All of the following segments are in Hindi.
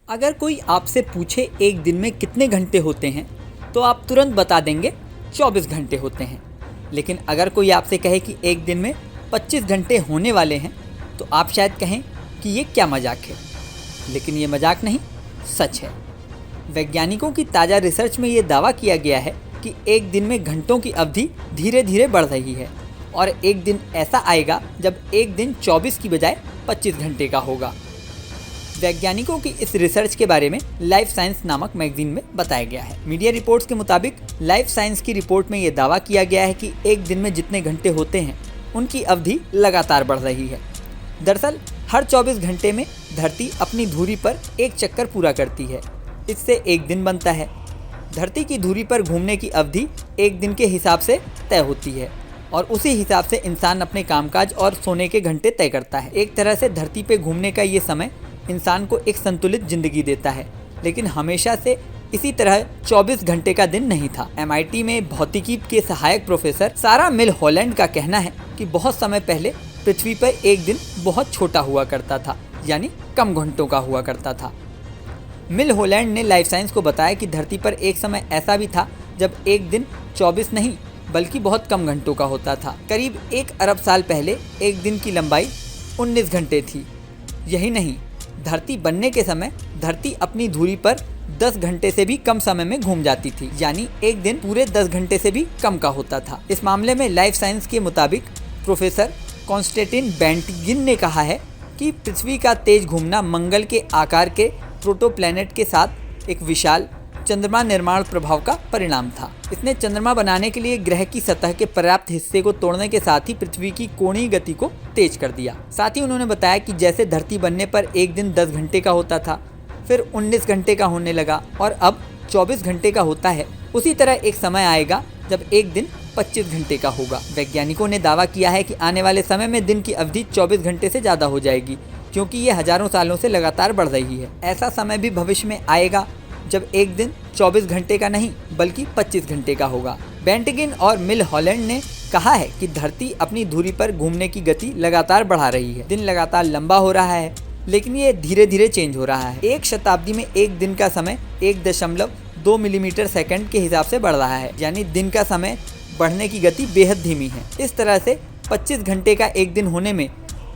अगर कोई आपसे पूछे एक दिन में कितने घंटे होते हैं तो आप तुरंत बता देंगे 24 घंटे होते हैं। लेकिन अगर कोई आपसे कहे कि एक दिन में 25 घंटे होने वाले हैं तो आप शायद कहें कि ये क्या मजाक है। लेकिन ये मजाक नहीं, सच है। वैज्ञानिकों की ताज़ा रिसर्च में ये दावा किया गया है कि एक दिन में घंटों की अवधि धीरे धीरे बढ़ रही है और एक दिन ऐसा आएगा जब एक दिन 24 की बजाय 25 घंटे का होगा। वैज्ञानिकों की इस रिसर्च के बारे में लाइफ साइंस नामक मैगजीन में बताया गया है। मीडिया रिपोर्ट्स के मुताबिक लाइफ साइंस की रिपोर्ट में ये दावा किया गया है कि एक दिन में जितने घंटे होते हैं उनकी अवधि लगातार बढ़ रही है। दरअसल हर 24 घंटे में धरती अपनी धुरी पर एक चक्कर पूरा करती है। इससे एक दिन बनता है। धरती की धुरी पर घूमने की अवधि एक दिन के हिसाब से तय होती है और उसी हिसाब से इंसान अपने कामकाज और सोने के घंटे तय करता है। एक तरह से धरती पे घूमने का ये समय इंसान को एक संतुलित जिंदगी देता है, लेकिन हमेशा से इसी तरह 24 घंटे का दिन नहीं था। MIT में भौतिकी के सहायक प्रोफेसर सारा मिलहोलैंड का कहना है कि बहुत समय पहले पृथ्वी पर एक दिन बहुत छोटा हुआ करता था, यानी कम घंटों का हुआ करता था। मिलहोलैंड ने लाइफ साइंस को बताया कि धरती पर एक समय ऐसा भी था जब एक दिन 24 नहीं बल्कि बहुत कम घंटों का होता था। करीब 1 अरब साल पहले एक दिन की लंबाई 19 घंटे थी। यही नहीं, धरती बनने के समय धरती अपनी धुरी पर 10 घंटे से भी कम समय में घूम जाती थी, यानी एक दिन पूरे 10 घंटे से भी कम का होता था। इस मामले में लाइफ साइंस के मुताबिक प्रोफेसर कॉन्स्टेंटिन बेंटगिन ने कहा है कि पृथ्वी का तेज घूमना मंगल के आकार के प्रोटोप्लैनेट के साथ एक विशाल चंद्रमा निर्माण प्रभाव का परिणाम था। इसने चंद्रमा बनाने के लिए ग्रह की सतह के पर्याप्त हिस्से को तोड़ने के साथ ही पृथ्वी की कोणीय गति को तेज कर दिया। साथ ही उन्होंने बताया कि जैसे धरती बनने पर एक दिन 10 घंटे का होता था, फिर 19 घंटे का होने लगा और अब 24 घंटे का होता है, उसी तरह एक समय आएगा जब एक दिन 25 घंटे का होगा। वैज्ञानिकों ने दावा किया है कि आने वाले समय में दिन की अवधि 24 घंटे से ज़्यादा हो जाएगी, क्योंकि ये हजारों सालों से लगातार बढ़ रही है। ऐसा समय भी भविष्य में आएगा जब एक दिन 24 घंटे का नहीं बल्कि 25 घंटे का होगा। बेंटगिन और मिलहोलैंड ने कहा है कि धरती अपनी धुरी पर घूमने की गति लगातार बढ़ा रही है। दिन लगातार लंबा हो रहा है, लेकिन ये धीरे धीरे चेंज हो रहा है। एक शताब्दी में एक दिन का समय 1.2 मिलीमीटर सेकंड के हिसाब से बढ़ रहा है, यानी दिन का समय बढ़ने की गति बेहद धीमी है। इस तरह से 25 घंटे का एक दिन होने में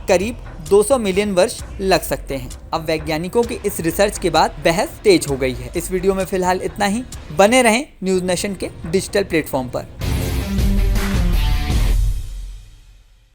करीब 200 मिलियन वर्ष लग सकते हैं। अब वैज्ञानिकों की इस रिसर्च के बाद बहस तेज हो गई है। इस वीडियो में फिलहाल इतना ही। बने रहें न्यूज़ नेशन के डिजिटल प्लेटफॉर्म पर।